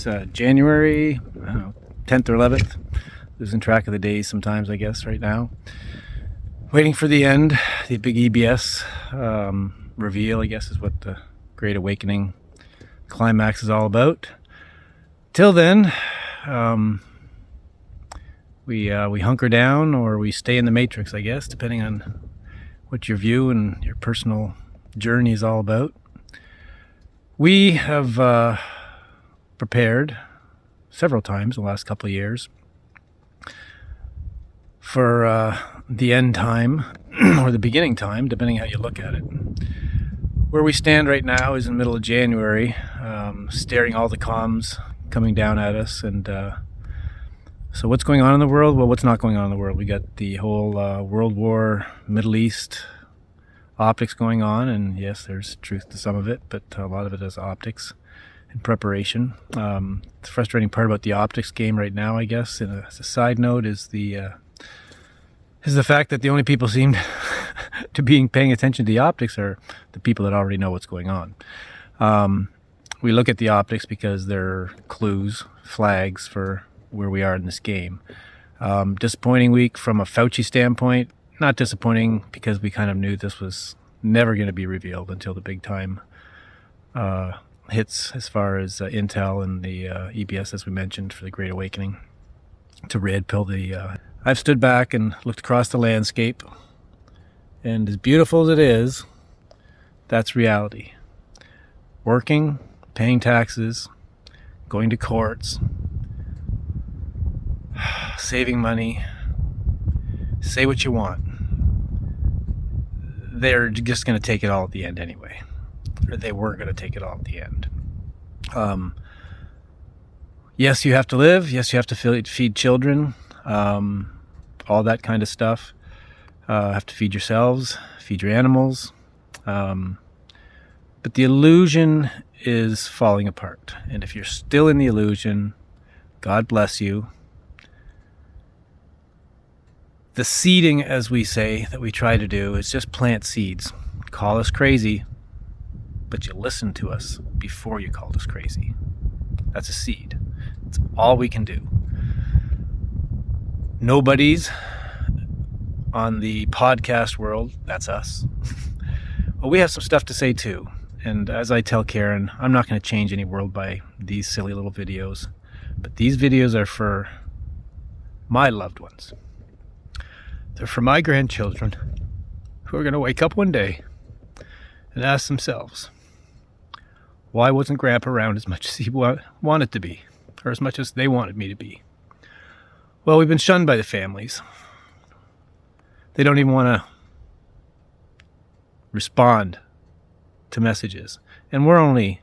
It's January 10th or 11th. Losing track of the days sometimes, I guess, right now. Waiting for the end, the big EBS reveal, I guess, is what the Great Awakening climax is all about. Till then, we hunker down or we stay in the Matrix, I guess, depending on what your view and your personal journey is all about. We have prepared several times in the last couple of years for the end time or the beginning time, depending how you look at it. Where we stand right now is in the middle of January, staring all the comms coming down at us. And so what's going on in the world? Well, what's not going on in the world? We got the whole World War, Middle East optics going on, and yes, there's truth to some of it, but a lot of it is optics in preparation. The frustrating part about the optics game right now, I guess, as a side note, is the fact that the only people seem to be paying attention to the optics are the people that already know what's going on. We look at the optics because they're clues, flags for where we are in this game. Disappointing week from a Fauci standpoint. Not disappointing because we kind of knew this was never going to be revealed until the big time hits, as far as Intel and the EBS, as we mentioned, for the Great Awakening. To red pill I've stood back and looked across the landscape, and as beautiful as it is, that's reality. Working, paying taxes, going to courts, saving money, say what you want. They're just going to take it all at the end anyway. Or they were going to take it all at the end. Yes, you have to live. Yes, you have to feed children. All that kind of stuff. Have to feed yourselves, feed your animals. But the illusion is falling apart. And if you're still in the illusion, God bless you. The seeding, as we say, that we try to do is just plant seeds. Call us crazy, but you listen to us before you called us crazy. That's a seed. It's all we can do. Nobody's on the podcast world, that's us. Well, we have some stuff to say too. And as I tell Karen, I'm not going to change any world by these silly little videos. But these videos are for my loved ones. They're for my grandchildren who are going to wake up one day and ask themselves, why wasn't Grandpa around as much as he wanted to be, or as much as they wanted me to be? Well, we've been shunned by the families. They don't even want to respond to messages. And we're only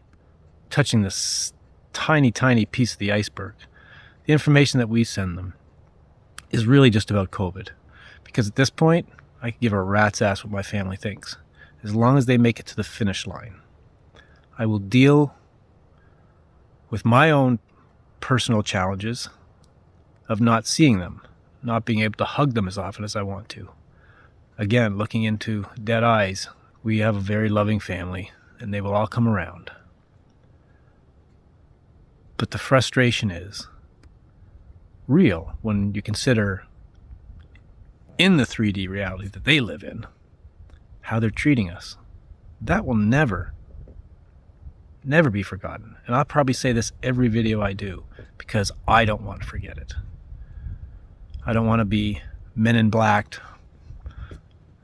touching this tiny, tiny piece of the iceberg. The information that we send them is really just about COVID. Because at this point, I can give a rat's ass what my family thinks. As long as they make it to the finish line. I will deal with my own personal challenges of not seeing them, not being able to hug them as often as I want to. Again, looking into dead eyes, we have a very loving family, and they will all come around. But the frustration is real when you consider in the 3D reality that they live in, how they're treating us. That will never be forgotten. And I'll probably say this every video I do because I don't want to forget it. I don't want to be Men in Blacked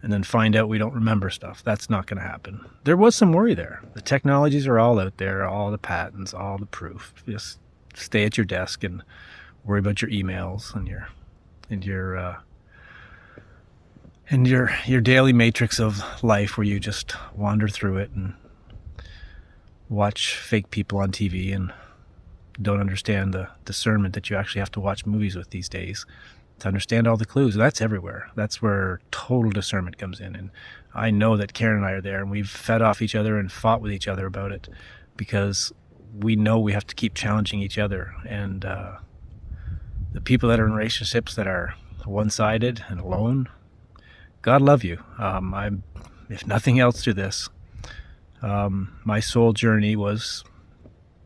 and then find out we don't remember stuff. That's not going to happen. There was some worry there. The technologies are all out there, all the patents, all the proof. Just stay at your desk and worry about your emails and your daily matrix of life where you just wander through it and watch fake people on TV and don't understand the discernment that you actually have to watch movies with these days to understand all the clues. That's everywhere. That's where total discernment comes in. And I know that Karen and I are there, and we've fed off each other and fought with each other about it because we know we have to keep challenging each other. And the people that are in relationships that are one-sided and alone, God love you. I'm, if nothing else through this, my soul journey was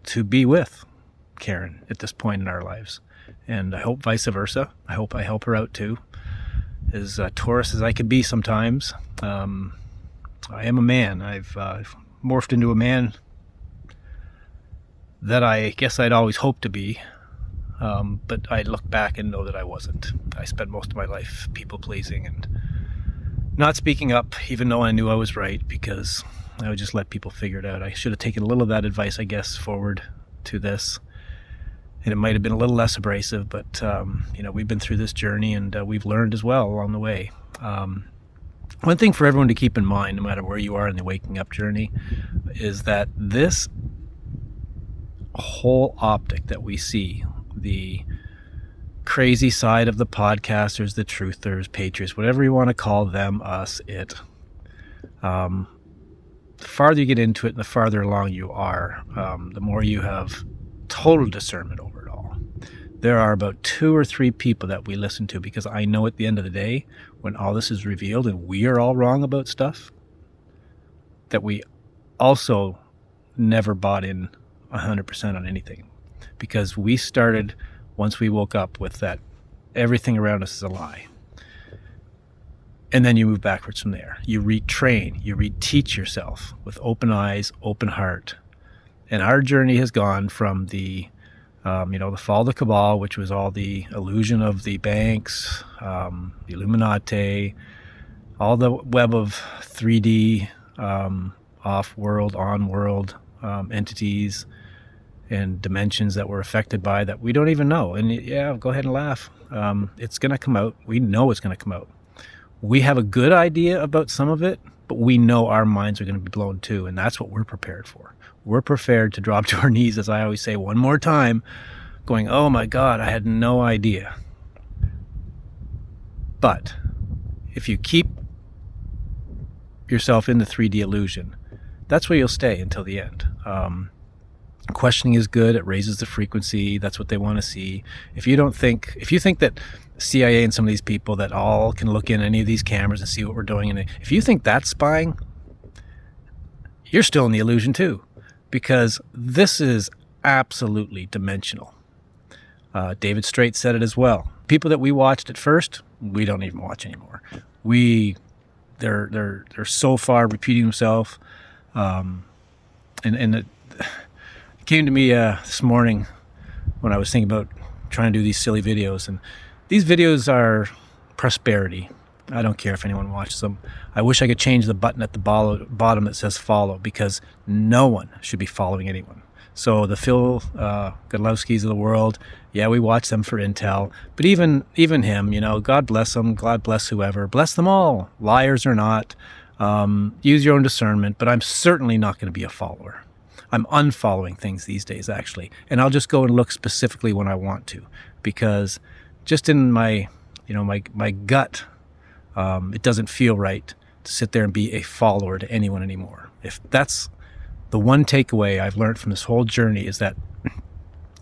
to be with Karen at this point in our lives. And I hope vice versa. I hope I help her out too. As Taurus as I could be sometimes. I am a man. I've morphed into a man that I guess I'd always hoped to be. But I look back and know that I wasn't. I spent most of my life people-pleasing and not speaking up, even though I knew I was right, because I would just let people figure it out. I should have taken a little of that advice, I guess, forward to this. And it might have been a little less abrasive, but, we've been through this journey and we've learned as well along the way. One thing for everyone to keep in mind, no matter where you are in the waking up journey, is that this whole optic that we see, the crazy side of the podcasters, the truthers, patriots, whatever you want to call them, us, it. The farther you get into it and the farther along you are, the more you have total discernment over it all. There are about 2 or 3 people that we listen to because I know at the end of the day, when all this is revealed and we are all wrong about stuff, that we also never bought in 100% on anything. Because we started, once we woke up, with that everything around us is a lie. And then you move backwards from there. You retrain, you reteach yourself with open eyes, open heart. And our journey has gone from the fall of the cabal, which was all the illusion of the banks, the Illuminati, all the web of 3D, off-world, on-world entities and dimensions that we're affected by that we don't even know. And yeah, go ahead and laugh. It's going to come out. We know it's going to come out. We have a good idea about some of it, but we know our minds are going to be blown too, and that's what we're prepared for. We're prepared to drop to our knees, as I always say, one more time, going, oh my God, I had no idea. But if you keep yourself in the 3D illusion, that's where you'll stay until the end. Questioning is good. It raises the frequency. That's what they want to see. If you think that CIA and some of these people that all can look in any of these cameras and see what we're doing, and if you think that's spying, you're still in the illusion too, because this is absolutely dimensional. David Straight said it as well. People that we watched at first, we don't even watch anymore. They're so far repeating themselves, and it came to me this morning when I was thinking about trying to do these silly videos, and these videos are prosperity. I don't care if anyone watches them. I wish I could change the button at the bottom that says follow, because no one should be following anyone. So the Phil Godlewskis of the world, yeah, we watch them for intel, but even him, God bless them, God bless whoever, bless them all, liars or not. Use your own discernment, but I'm certainly not going to be a follower. I'm unfollowing things these days, actually, and I'll just go and look specifically when I want to, because just in my gut, it doesn't feel right to sit there and be a follower to anyone anymore. If that's the one takeaway I've learned from this whole journey, is that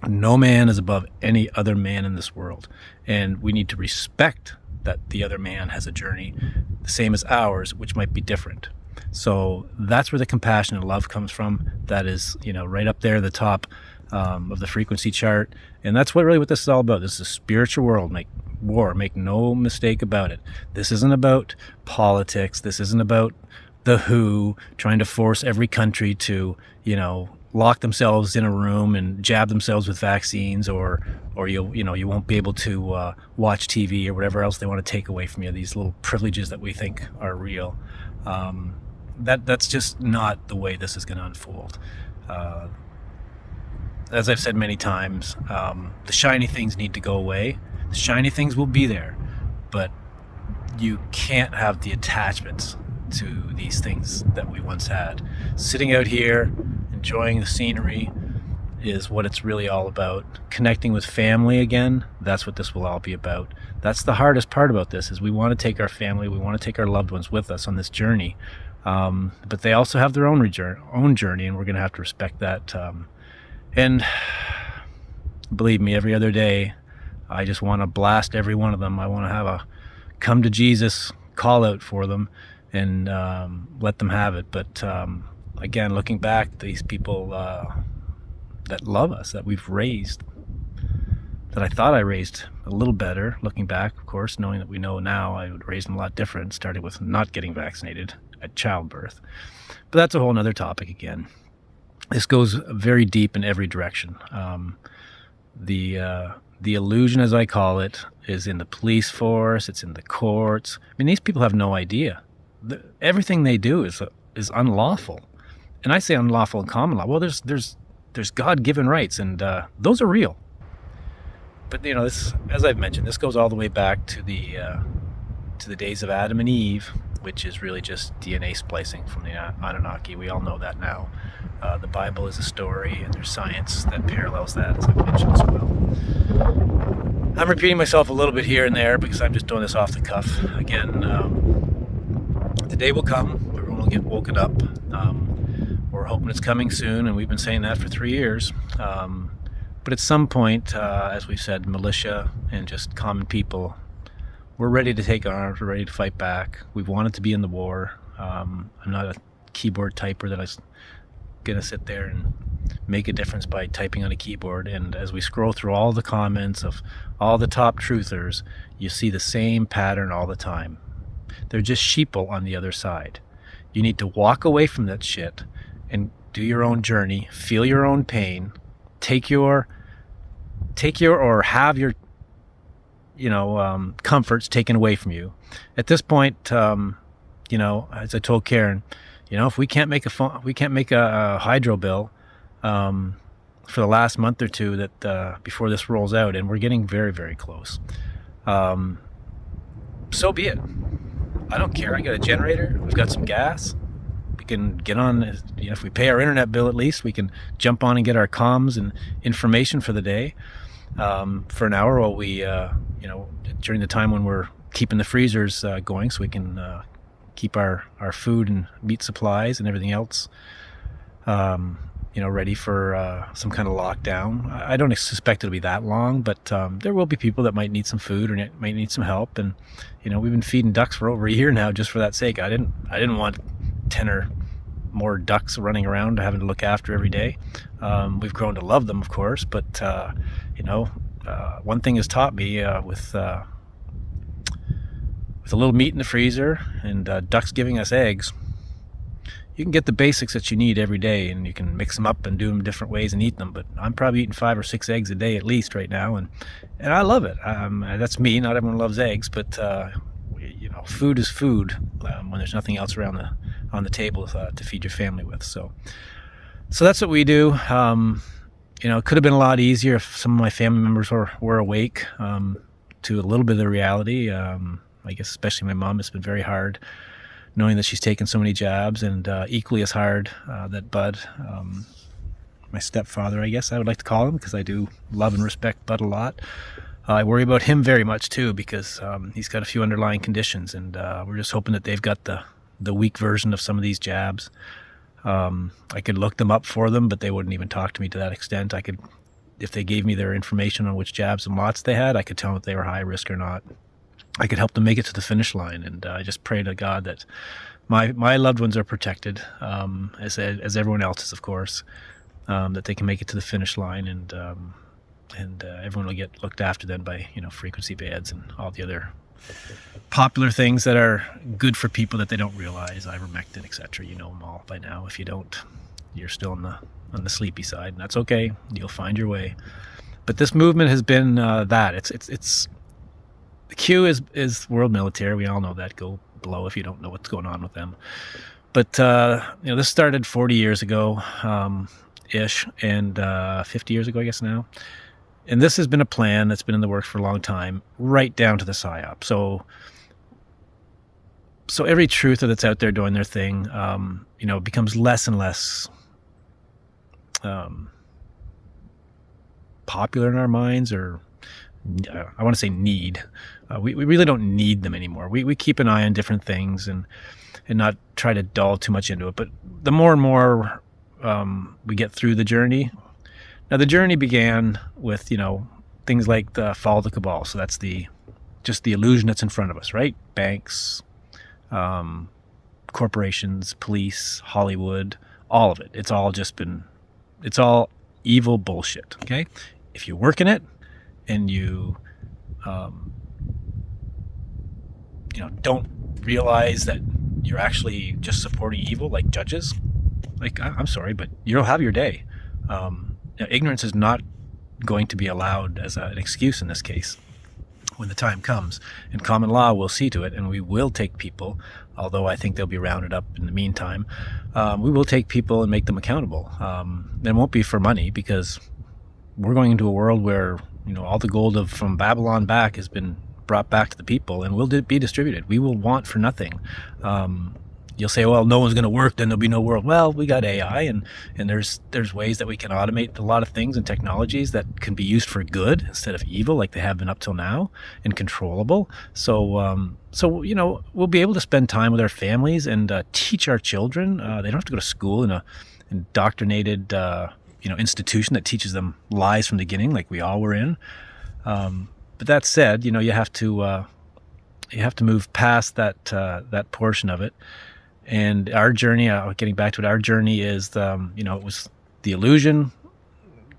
no man is above any other man in this world, and we need to respect that the other man has a journey the same as ours, which might be different. So that's where the compassion and love comes from. That is, right up there at the top of the frequency chart. And that's what this is all about. This is a spiritual world. Make no mistake about it. This isn't about politics. This isn't about the WHO trying to force every country to, lock themselves in a room and jab themselves with vaccines, or you won't be able to watch TV or whatever else they want to take away from you. These little privileges that we think are real. That's just not the way this is going to unfold. As I've said many times, the shiny things need to go away. The shiny things will be there, but you can't have the attachments to these things that we once had. Sitting out here, enjoying the scenery, is what it's really all about. Connecting with family again, that's what this will all be about. That's the hardest part about this, is we want to take our family, we want to take our loved ones with us on this journey. But they also have their own journey, and we're going to have to respect that. And believe me, every other day, I just want to blast every one of them. I want to have a come to Jesus call out for them and let them have it. But again, looking back, these people that love us, that we've raised, that I thought I raised a little better, looking back, of course, knowing that we know now I would raise them a lot different, starting with not getting vaccinated at childbirth. But that's a whole nother topic again. This goes very deep in every direction. The illusion, as I call it, is in the police force, it's in the courts. I mean, these people have no idea. Everything they do is unlawful. And I say unlawful in common law. Well, there's God-given rights, and those are real. But this, as I've mentioned, this goes all the way back to the days of Adam and Eve, which is really just DNA splicing from the Anunnaki. We all know that now. The Bible is a story, and there's science that parallels that, as I've mentioned as well. I'm repeating myself a little bit here and there because I'm just doing this off the cuff. Again, the day will come, everyone will get woken up. We're hoping it's coming soon, and we've been saying that for 3 years. But at some point, as we've said, militia and just common people, we're ready to take arms, we're ready to fight back. We've wanted to be in the war. I'm not a keyboard typer that I was going to sit there and make a difference by typing on a keyboard. And as we scroll through all the comments of all the top truthers, you see the same pattern all the time. They're just sheeple on the other side. You need to walk away from that shit and do your own journey, feel your own pain, take your or have your comforts taken away from you. At this point, as I told Karen, if we can't make a hydro bill for the last month or two that before this rolls out, and we're getting very, very close, so be it. I don't care. I got a generator. We've got some gas. We can get on. If we pay our internet bill, at least we can jump on and get our comms and information for the day for an hour while we, during the time when we're keeping the freezers going, so we can keep our food and meat supplies and everything else, ready for some kind of lockdown. I don't suspect it'll be that long, but there will be people that might need some food or might need some help. And we've been feeding ducks for over a year now, just for that sake. I didn't want 10 or more ducks running around having to look after every day. We've grown to love them, of course, but one thing has taught me with a little meat in the freezer and ducks giving us eggs, you can get the basics that you need every day, and you can mix them up and do them different ways and eat them. But I'm probably eating 5 or 6 eggs a day at least right now, and I love it. That's me. Not everyone loves eggs, but food is food when there's nothing else around on the table to feed your family with. So that's what we do. It could have been a lot easier if some of my family members were awake to a little bit of the reality. I guess especially my mom, it's been very hard knowing that she's taken so many jabs, and equally as hard that Bud, my stepfather, I guess I would like to call him, because I do love and respect Bud a lot. I worry about him very much too, because he's got a few underlying conditions, and we're just hoping that they've got the weak version of some of these jabs. I could look them up for them, but they wouldn't even talk to me to that extent. If they gave me their information on which jabs and lots they had, I could tell them if they were high risk or not. I could help them make it to the finish line, and I just pray to God that my loved ones are protected, as everyone else's, of course, that they can make it to the finish line, and everyone will get looked after then by frequency beds and all the other popular things that are good for people that they don't realize, ivermectin, etc. You know them all by now. If you don't, you're still on the sleepy side, and that's okay. You'll find your way. But this movement has been that. It's the Q is world military. We all know that. Go below if you don't know what's going on with them. But this started 40 years ago, ish, and 50 years ago, I guess now. And this has been a plan that's been in the works for a long time, right down to the PSYOP. So every truther that's out there doing their thing, becomes less and less popular in our minds, or I want to say need. We really don't need them anymore. We keep an eye on different things and not try to dull too much into it. But the more and more we get through the journey. Now, the journey began with, things like the fall of the cabal. So that's just the illusion that's in front of us, right? Banks, corporations, police, Hollywood, all of it. It's all evil bullshit. Okay, if you work in it and you don't realize that you're actually just supporting evil, like judges, like I'm sorry, but you'll have your day. Ignorance is not going to be allowed as an excuse in this case when the time comes, and common law will see to it, and we will take people, although I think they'll be rounded up in the meantime. We will take people and make them accountable. It won't be for money, because we're going into a world where all the gold from Babylon back has been brought back to the people and will be distributed. We will want for nothing. You'll say, well, no one's going to work, then there'll be no world. Well, we got AI, and there's ways that we can automate a lot of things and technologies that can be used for good instead of evil, like they have been up till now, and controllable. So we'll be able to spend time with our families and teach our children. They don't have to go to school in a indoctrinated institution that teaches them lies from the beginning, like we all were in. But that said, you have to move past that portion of it. And our journey, getting back to it, our journey is, it was the illusion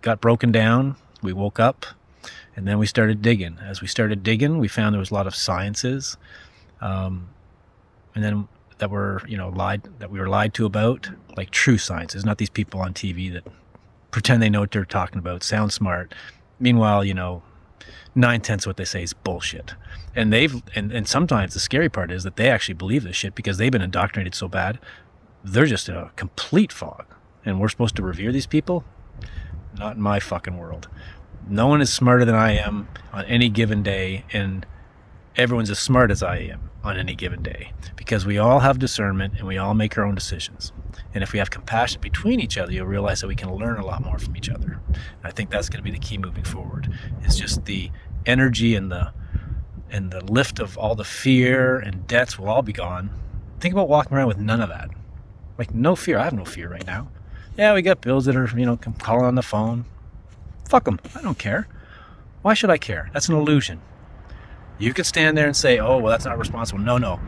got broken down. We woke up, and then we started digging. As we started digging, we found there was a lot of sciences, and then that we were lied to about, like true sciences, not these people on TV that pretend they know what they're talking about, sound smart. Meanwhile, 9/10 of what they say is bullshit. And and sometimes the scary part is that they actually believe this shit because they've been indoctrinated so bad. They're just in a complete fog. And we're supposed to revere these people? Not in my fucking world. No one is smarter than I am on any given day, and everyone's as smart as I am on any given day, because we all have discernment and we all make our own decisions. And if we have compassion between each other, you'll realize that we can learn a lot more from each other. And I think that's going to be the key moving forward. It's just the energy and the lift of all the fear and debts will all be gone. Think about walking around with none of that. Like, no fear. I have no fear right now. Yeah, we got bills that are, calling on the phone. Fuck them. I don't care. Why should I care? That's an illusion. You could stand there and say, oh, well, that's not responsible. No.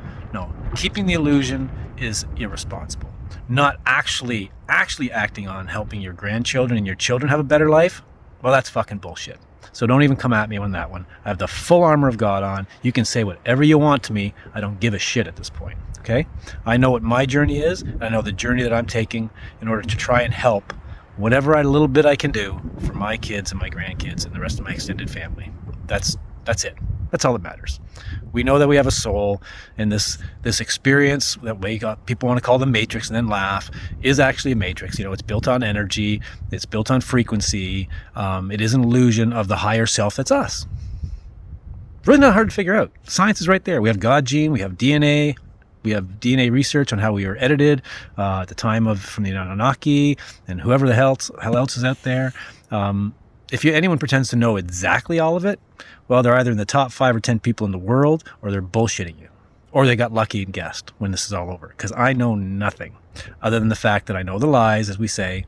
Keeping the illusion is irresponsible. Not actually acting on helping your grandchildren and your children have a better life, well, that's fucking bullshit. So don't even come at me on that one. I have the full armor of God on. You can say whatever you want to me. I don't give a shit at this point, okay? I know what my journey is, and I know the journey that I'm taking in order to try and help whatever little bit I can do for my kids and my grandkids and the rest of my extended family. That's it. That's all that matters. We know that we have a soul, and this experience that people want to call the matrix and then laugh is actually a matrix. It's built on energy. It's built on frequency. It is an illusion of the higher self that's us. Really not hard to figure out. Science is right there. We have God gene. We have DNA. We have DNA research on how we were edited at the time from the Anunnaki and whoever the hell else is out there. If anyone pretends to know exactly all of it, well, they're either in the top 5 or 10 people in the world, or they're bullshitting you, or they got lucky and guessed when this is all over. Because I know nothing other than the fact that I know the lies, as we say,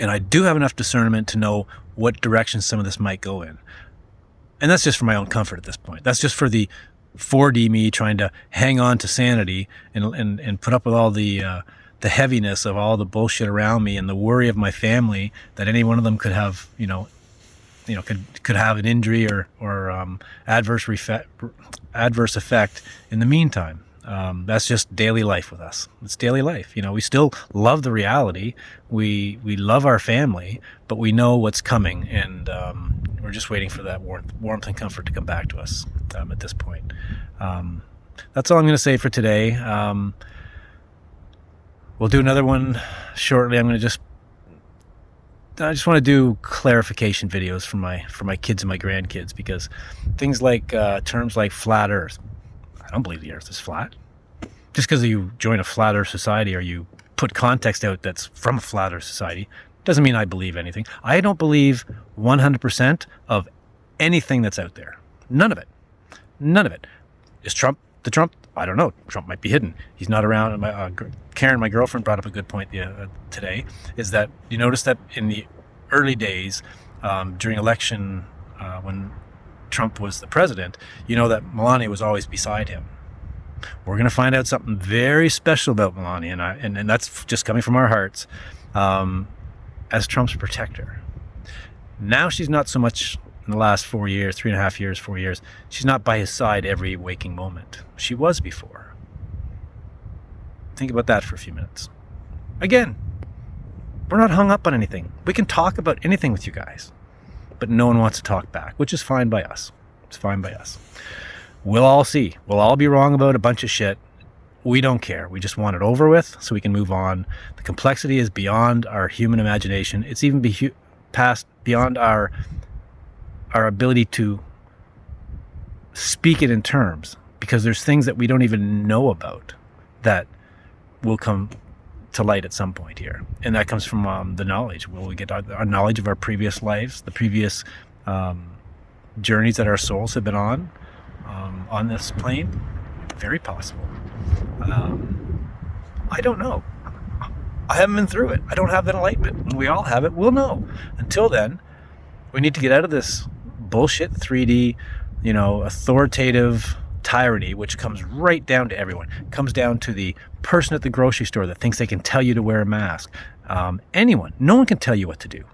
and I do have enough discernment to know what direction some of this might go in. And that's just for my own comfort at this point. That's just for the 4D me trying to hang on to sanity and put up with all the heaviness of all the bullshit around me and the worry of my family that any one of them could have, could have an injury or adverse effect in the meantime. That's just daily life with us. It's daily life. We still love the reality. We love our family, but we know what's coming, and we're just waiting for that warmth and comfort to come back to us at this point. That's all I'm going to say for today. We'll do another one shortly. I just want to do clarification videos for my kids and my grandkids, because things like terms like flat Earth. I don't believe the Earth is flat. Just because you join a flat Earth society or you put context out that's from a flat Earth society doesn't mean I believe anything. I don't believe 100% of anything that's out there. None of it. Is Trump the Trump? I don't know. Trump might be hidden. He's not around. Karen, my girlfriend, brought up a good point today, is that you notice that in the early days, during election, when Trump was the president, that Melania was always beside him. We're going to find out something very special about Melania, and that's just coming from our hearts. as Trump's protector. Now she's not so much in the last 4 years, 3.5 years, 4 years. She's not by his side every waking moment. She was before. Think about that for a few minutes. Again, we're not hung up on anything. We can talk about anything with you guys, but no one wants to talk back, which is fine by us. It's fine by us. We'll all see. We'll all be wrong about a bunch of shit. We don't care. We just want it over with so we can move on. The complexity is beyond our human imagination. It's even past beyond our ability to speak it in terms, because there's things that we don't even know about that will come to light at some point here. And that comes from the knowledge. Will we get our knowledge of our previous lives, the previous journeys that our souls have been on this plane? Very possible. I don't know. I haven't been through it. I don't have that enlightenment. When we all have it, we'll know. Until then, we need to get out of this bullshit 3D, authoritative tyranny, which comes right down to everyone. It comes down to the person at the grocery store that thinks they can tell you to wear a mask. Anyone. No one can tell you what to do.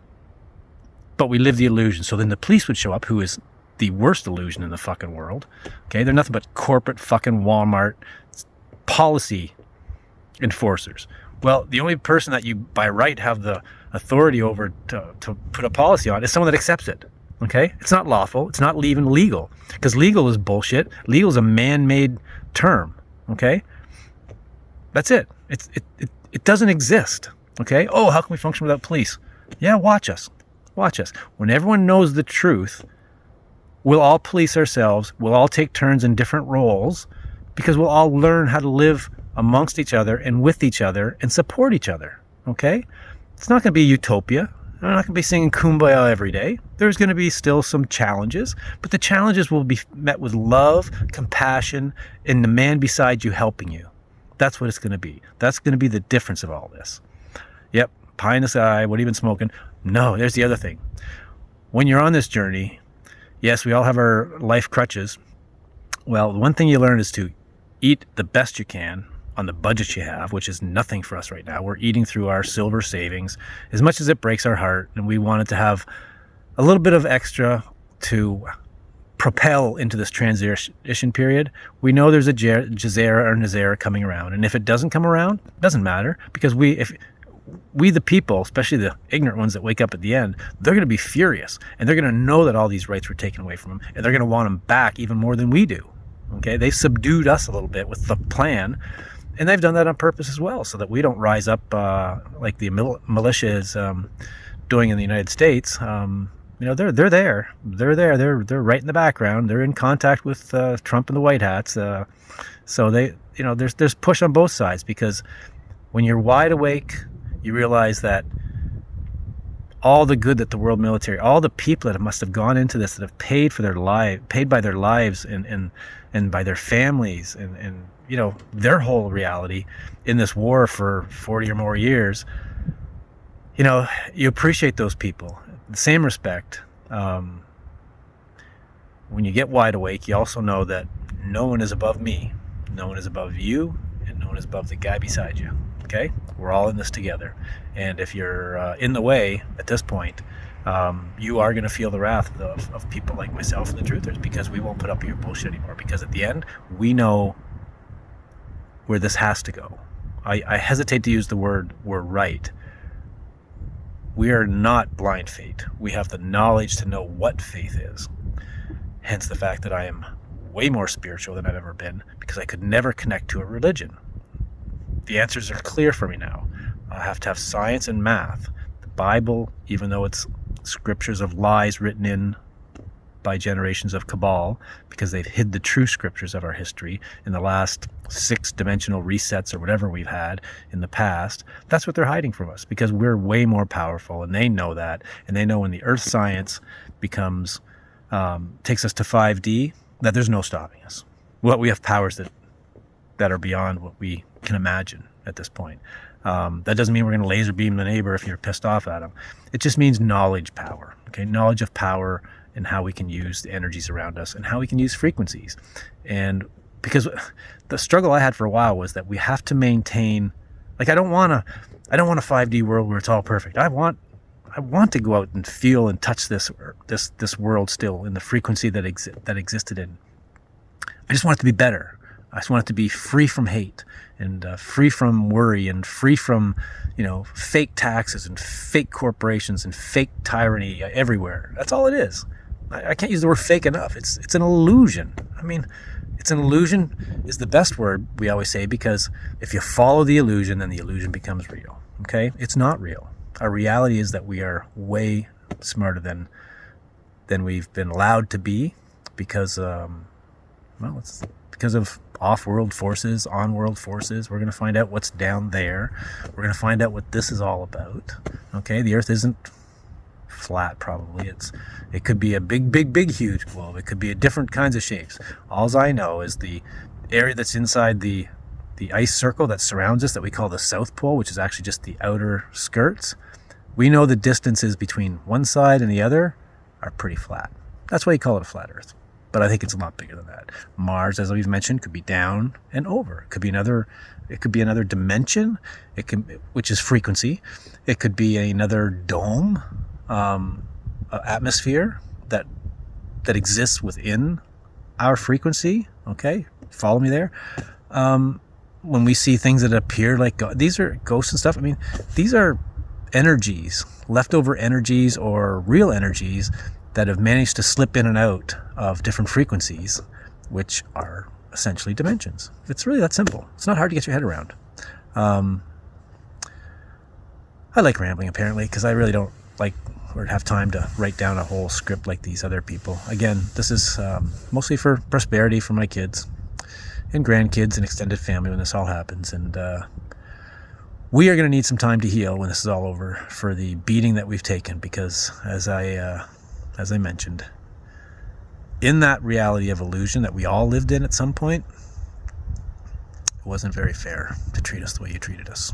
But we live the illusion. So then the police would show up, who is the worst illusion in the fucking world. Okay, they're nothing but corporate fucking Walmart policy enforcers. Well, the only person that you by right have the authority over to put a policy on is someone that accepts it. Okay, it's not lawful. It's not even legal, because legal is bullshit. Legal is a man-made term. Okay, that's it. It doesn't exist. Okay. Oh, how can we function without police? Yeah, watch us. Watch us. When everyone knows the truth, we'll all police ourselves. We'll all take turns in different roles, because we'll all learn how to live amongst each other and with each other and support each other. Okay? It's not going to be utopia. I'm not going to be singing Kumbaya every day. There's going to be still some challenges, but the challenges will be met with love, compassion, and the man beside you helping you. That's what it's going to be. That's going to be the difference of all this. Yep, pie in the sky, what have you been smoking? No, there's the other thing. When you're on this journey, yes, we all have our life crutches. Well, the one thing you learn is to eat the best you can on the budget you have, which is nothing for us right now. We're eating through our silver savings, as much as it breaks our heart, and we wanted to have a little bit of extra to propel into this transition period. We know there's a Gezerah or Nazera coming around, and if it doesn't come around, it doesn't matter, because we the people, especially the ignorant ones that wake up at the end, they're going to be furious, and they're going to know that all these rights were taken away from them, and they're going to want them back even more than we do. Okay, they've subdued us a little bit with the plan, and they've done that on purpose as well, so that we don't rise up like the militia is doing in the United States. They're there. They're right in the background. They're in contact with Trump and the White Hats. So they, there's push on both sides, because when you're wide awake, you realize that all the good that the world military, all the people that must have gone into this, that have paid for their paid by their lives and by their families and their whole reality in this war for 40 or more years, you appreciate those people. The same respect. When you get wide awake, you also know that no one is above me, no one is above you, and no one is above the guy beside you. Okay, we're all in this together, and if you're in the way at this point, you are going to feel the wrath of people like myself and the truthers, because we won't put up with your bullshit anymore, because at the end we know where this has to go. I hesitate to use the word "we're right." We are not blind faith. We have the knowledge to know what faith is. Hence the fact that I am way more spiritual than I've ever been, because I could never connect to a religion. The answers are clear for me now. I have to have science and math. The Bible, even though it's scriptures of lies written in by generations of cabal, because they've hid the true scriptures of our history in the last 6-dimensional resets or whatever we've had in the past, that's what they're hiding from us, because we're way more powerful, and they know that. And they know when the earth science becomes takes us to 5D, that there's no stopping us. Well, we have powers that are beyond what we can imagine at this point. That doesn't mean we're going to laser beam the neighbor if you're pissed off at him. It just means knowledge power. Okay, knowledge of power and how we can use the energies around us and how we can use frequencies. And because the struggle I had for a while was that we have to maintain, like, I don't want a 5D world where it's all perfect. I want I want to go out and feel and touch this world still in the frequency that existed in. I just want it to be better. I just want it to be free from hate and free from worry and free from, fake taxes and fake corporations and fake tyranny everywhere. That's all it is. I can't use the word fake enough. It's an illusion. I mean, it's an illusion is the best word we always say, because if you follow the illusion, then the illusion becomes real. Okay? It's not real. Our reality is that we are way smarter than we've been allowed to be because, it's because of off-world forces, on-world forces. We're going to find out what's down there. We're going to find out what this is all about. Okay? The Earth isn't flat, probably. It could be a big, huge globe. It could be different kinds of shapes. All I know is the area that's inside the ice circle that surrounds us, that we call the South Pole, which is actually just the outer skirts. We know the distances between one side and the other are pretty flat. That's why you call it a flat Earth. But I think it's a lot bigger than that. Mars, as we've mentioned, could be down and over. It could be another dimension. Which is frequency. It could be another dome, atmosphere that exists within our frequency. Okay, follow me there. When we see things that appear like God, these are ghosts and stuff. I mean, these are energies, leftover energies or real energies that have managed to slip in and out of different frequencies, which are essentially dimensions. It's really that simple. It's not hard to get your head around. I like rambling, apparently, because I really don't like or have time to write down a whole script like these other people. Again, this is mostly for prosperity for my kids and grandkids and extended family when this all happens. And we are going to need some time to heal when this is all over for the beating that we've taken, because as I mentioned, in that reality of illusion that we all lived in at some point, it wasn't very fair to treat us the way you treated us.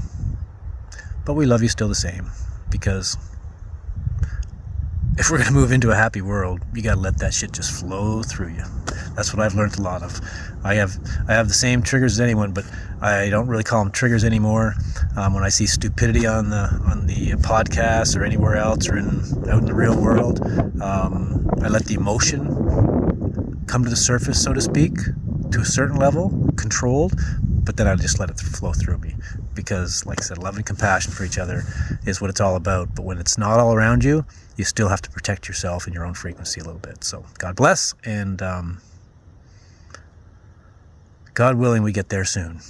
But we love you still the same, because if we're going to move into a happy world, you got to let that shit just flow through you. That's what I've learned a lot of. I have the same triggers as anyone, but I don't really call them triggers anymore. When I see stupidity on the podcast or anywhere else or out in the real world, I let the emotion come to the surface, so to speak, to a certain level, controlled, but then I just let it flow through me. Because, like I said, love and compassion for each other is what it's all about. But when it's not all around you, you still have to protect yourself and your own frequency a little bit. So God bless, and God willing, we get there soon.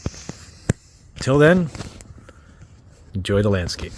Till then, enjoy the landscape.